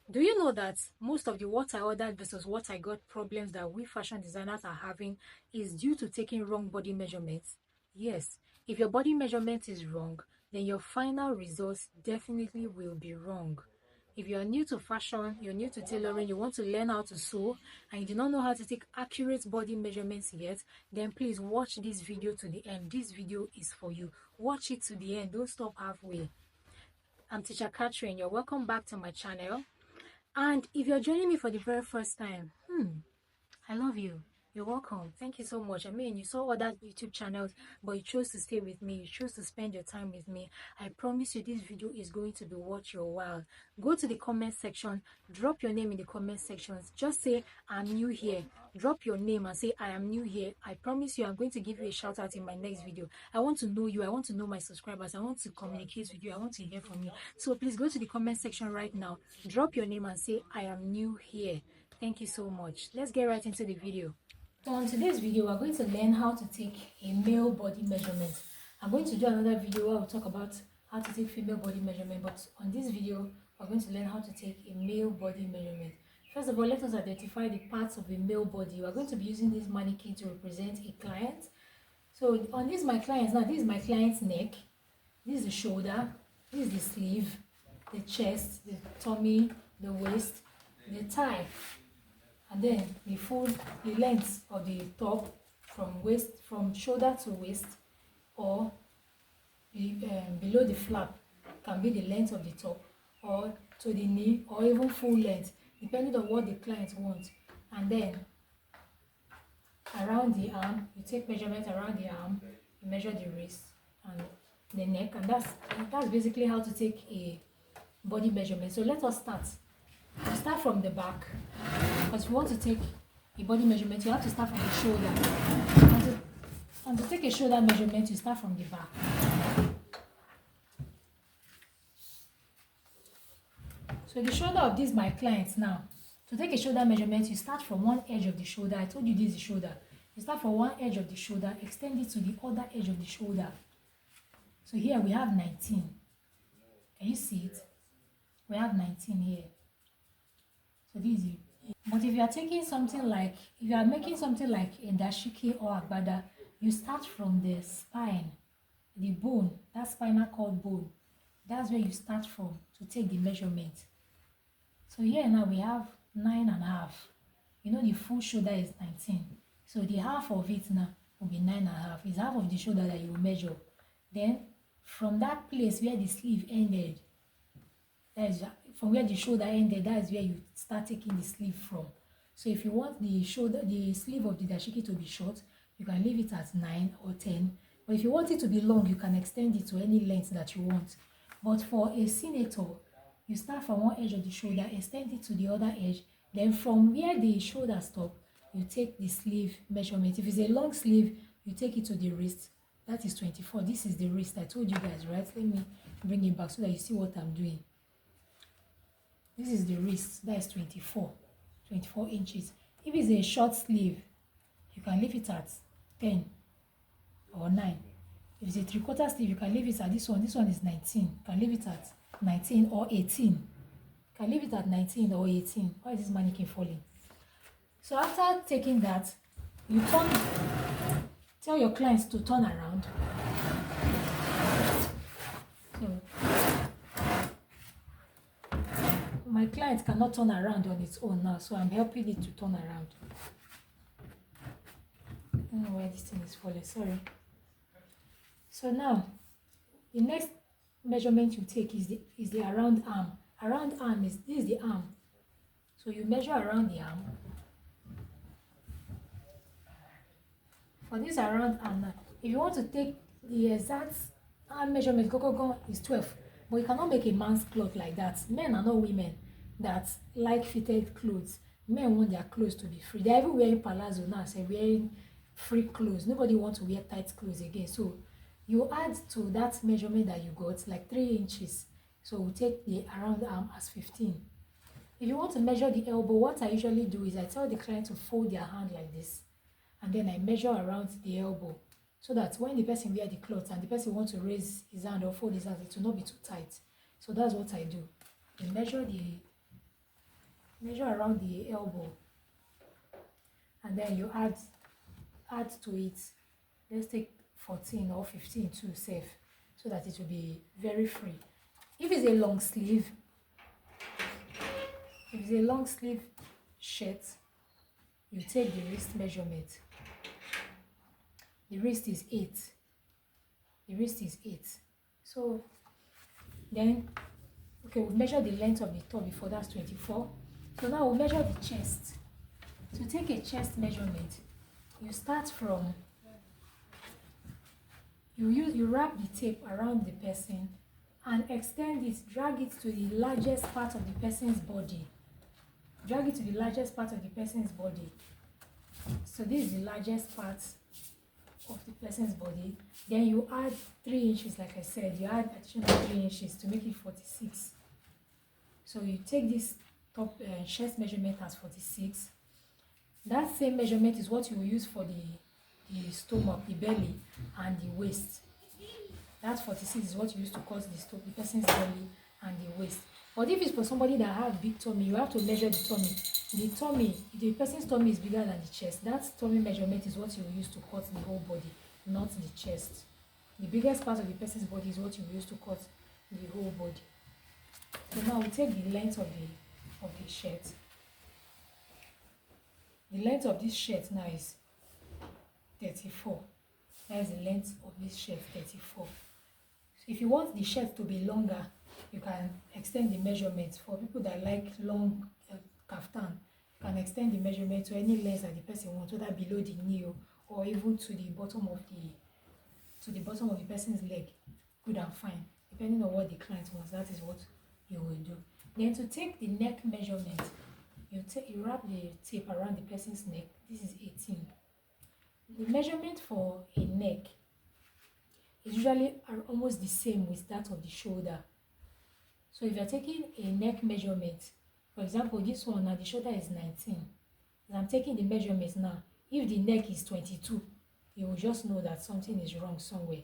Do you know that most of the what I ordered versus what I got problems that we fashion designers are having is due to taking wrong body measurements? Yes, if your body measurement is wrong, then your final results definitely will be wrong. If you are new to fashion, you're new to tailoring, you want to learn how to sew, and you do not know how to take accurate body measurements yet, then please watch this video to the end. This video is for you. Watch it to the end. Don't stop halfway. I'm Teacher Catherine. You're welcome back to my channel. And if you're joining me for the very first time, I love you. You're welcome. Thank you so much. I mean, you saw other YouTube channels, but you chose to stay with me. You chose to spend your time with me. I promise you this video is going to be worth your while. Go to the comment section. Drop your name in the comment sections. Just say, I'm new here. Drop your name and say, I am new here. I promise you, I'm going to give you a shout out in my next video. I want to know you. I want to know my subscribers. I want to communicate with you. I want to hear from you. So please go to the comment section right now. Drop your name and say, I am new here. Thank you so much. Let's get right into the video. So on today's video, we're going to learn how to take a male body measurement. I'm going to do another video where we'll talk about how to take female body measurement, but on this video, we're going to learn how to take a male body measurement. First of all, let us identify the parts of a male body. We're going to be using this mannequin to represent a client. So on this my client, now this is my client's neck, this is the shoulder, this is the sleeve, the chest, the tummy, the waist, the thigh, and then the length of the top from shoulder to waist, or below the flap can be the length of the top, or to the knee, or even full length depending on what the client wants. And then around the arm, you take measurement around the arm, you measure the wrist and the neck, and that's basically how to take a body measurement. So let us start. You start from the back, because if you want to take a body measurement, you have to start from the shoulder. And to take a shoulder measurement, you start from the back. So the shoulder of this my client now. To take a shoulder measurement, you start from one edge of the shoulder. I told you this is the shoulder. You start from one edge of the shoulder, extend it to the other edge of the shoulder. So here we have 19. Can you see it? We have 19 here. So this is it. But if you are taking something like, if you are making something like a dashiki or agbada, you start from the spine, the bone, that spinal cord bone. That's where you start from to take the measurement. So here now we have 9.5. You know the full shoulder is 19. So the half of it now will be 9.5. It's half of the shoulder that you will measure. Then from that place where the sleeve ended, that is from where the shoulder ended, that is where you start taking the sleeve from. So if you want the sleeve of the dashiki to be short, you can leave it at 9 or 10. But if you want it to be long, you can extend it to any length that you want. But for a senator, you start from one edge of the shoulder, extend it to the other edge. Then from where the shoulder stops, you take the sleeve measurement. If it's a long sleeve, you take it to the wrist. That is 24. This is the wrist. I told you guys, right? Let me bring it back so that you see what I'm doing. This is the wrist. That is 24 inches. If it's a short sleeve, you can leave it at 10 or 9. If it's a 3/4 sleeve, you can leave it at this one. This one is 19. You can leave it at 19 or 18. You can leave it at 19 or 18. Why is this mannequin falling? So after taking that, you tell your clients to turn around. So my client cannot turn around on its own now, so I'm helping it to turn around. I don't know why this thing is falling, sorry. So now, the next measurement you take is the around arm. Around arm this is the arm. So you measure around the arm. For this around arm now, if you want to take the exact arm measurement, go is 12. But you cannot make a man's cloth like that. Men are not women that like fitted clothes. Men want their clothes to be free. They're even wearing palazzo now, so wearing free clothes. Nobody wants to wear tight clothes again. So you add to that measurement that you got like 3 inches. So we'll take the around arm as 15. If you want to measure the elbow, what I usually do is I tell the client to fold their hand like this, and then I measure around the elbow, so that when the person wear the clothes and the person wants to raise his hand or fold his hand, it will not be too tight. So that's what I do. I measure the Measure around the elbow, and then you add to it. Let's take 14 or 15 to save, so that it will be very free. If it's a long sleeve, shirt, you take the wrist measurement. The wrist is 8. So then, okay, we've measured the length of the top before, that's 24. So now we'll measure the chest. To take a chest measurement, you start from, you wrap the tape around the person and extend it, drag it to the largest part of the person's body. So this is the largest part of the person's body. Then you add 3 inches, like I said, you add additional 3 inches to make it 46. So you take this top chest measurement as 46. That same measurement is what you will use for the stomach, the belly, and the waist. That 46 is what you use to cut the person's belly and the waist. But if it's for somebody that has big tummy, you have to measure the tummy. The person's tummy is bigger than the chest. That tummy measurement is what you will use to cut the whole body, not the chest. The biggest part of the person's body is what you will use to cut the whole body. So now we take the length of the shirt. The length of this shirt now is 34. That is the length of this shirt, 34. So if you want the shirt to be longer, you can extend the measurement. For people that like long kaftan, you can extend the measurement to any length that the person wants, whether below the knee or even to the bottom of the person's leg. Good and fine, depending on what the client wants. That is what you will do. Then to take the neck measurement, you wrap the tape around the person's neck. This is 18. The measurement for a neck is usually almost the same with that of the shoulder. So if you're taking a neck measurement, for example, this one now, the shoulder is 19. And I'm taking the measurements now. If the neck is 22, you will just know that something is wrong somewhere.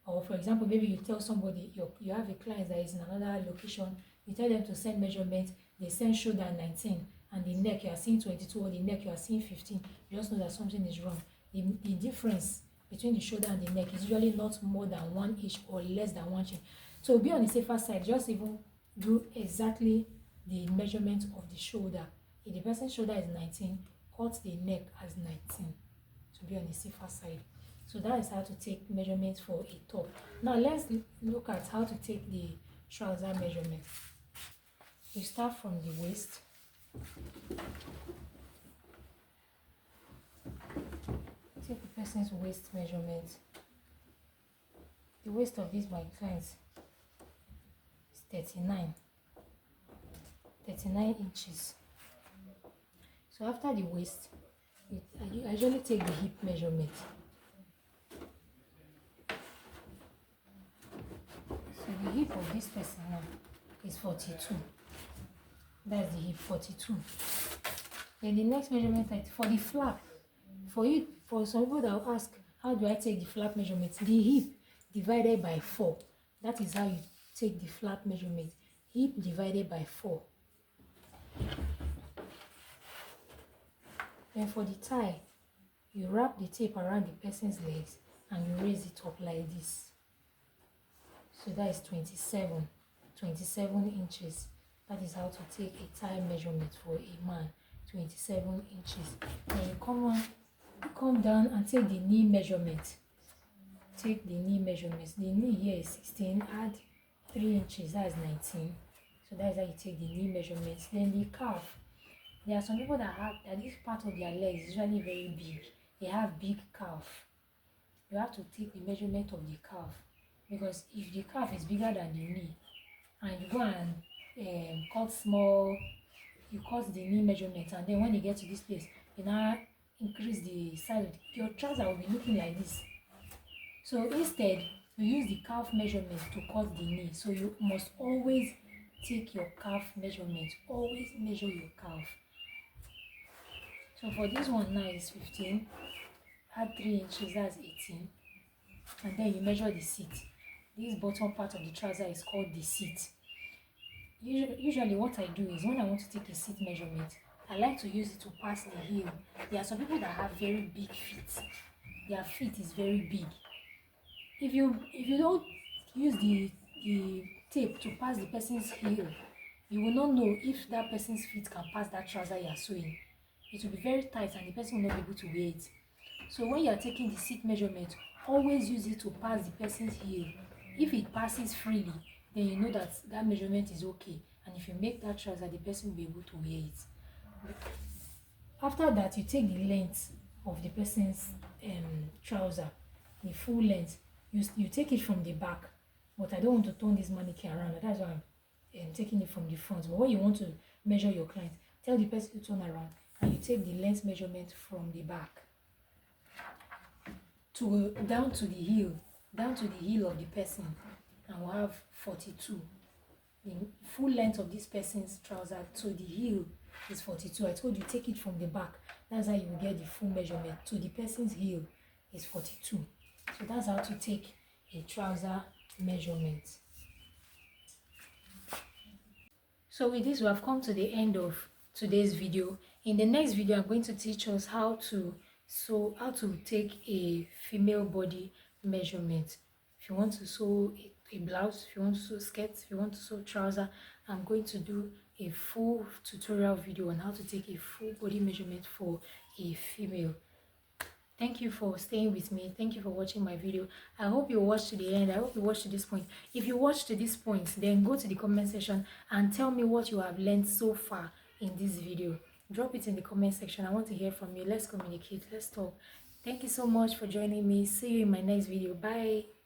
Or for example, maybe you tell somebody, you have a client that is in another location, you tell them to send measurement, they send shoulder 19, and the neck you are seeing 22, or the neck you are seeing 15, you just know that something is wrong. The difference between the shoulder and the neck is usually not more than 1 inch or less than 1 inch. So be on the safer side, just even do exactly the measurement of the shoulder. If the person's shoulder is 19, cut the neck as 19 to be on the safer side. So that is how to take measurements for a top. Now let's look at how to take the trouser measurement. You start from the waist. Take the person's waist measurement. The waist of this my client is 39 inches. So after the waist, I usually take the hip measurement. So the hip of this person now is 42. That's the hip, 42. Then the next measurement for the flap. For some people that will ask, how do I take the flap measurement? The hip divided by 4. That is how you take the flap measurement. Hip divided by 4. Then for the tie, you wrap the tape around the person's legs and you raise it up like this. So that is 27 inches. That is how to take a tie measurement for a man, 27 inches. Then you come down and take the knee measurement. Take the knee measurements. The knee here is 16, add 3 inches, that is 19. So that is how you take the knee measurements. Then the calf. There are some people that this part of their leg is usually very big. They have big calf. You have to take the measurement of the calf, because if the calf is bigger than the knee, and you go and cut the knee measurement, and then when you get to this place, you now increase the size of your trouser will be looking like this. So instead, you use the calf measurement to cut the knee. So you must always take your calf measurement. Always measure your calf. So for this one now is 15. Add 3 inches, that's 18. And then you measure the seat. This bottom part of the trouser is called the seat. Usually what I do is when I want to take a seat measurement, I like to use it to pass the heel. There are some people that have very big feet. Their feet is very big. If you don't use the tape to pass the person's heel, you will not know if that person's feet can pass that trouser you are sewing. It will be very tight and the person will not be able to wear it. So when you are taking the seat measurement, always use it to pass the person's heel. If it passes freely, then you know that that measurement is okay. And if you make that trouser, the person will be able to wear it. After that, you take the length of the person's trouser, the full length. You take it from the back, but I don't want to turn this mannequin around. That's why I'm taking it from the front. But when you want to measure your client, tell the person to turn around and you take the length measurement from the back to down to the heel of the person, and we'll have 42. The full length of this person's trouser to the heel is 42. I told you take it from the back. That's how you will get the full measurement. To the person's heel is 42. So that's how to take a trouser measurement. So with this, we have come to the end of today's video. In the next video, I'm going to teach us how to take a female body measurement. If you want to sew a blouse, if you want to sew skirts, if you want to sew trouser, I'm going to do a full tutorial video on how to take a full body measurement for a female. Thank you for staying with me. Thank you for watching my video. I hope you watched to the end. I hope you watched to this point. If you watched to this point, then go to the comment section and tell me what you have learned so far in this video. Drop it in the comment section. I want to hear from you. Let's communicate. Let's talk. Thank you so much for joining me. See you in my next video. Bye.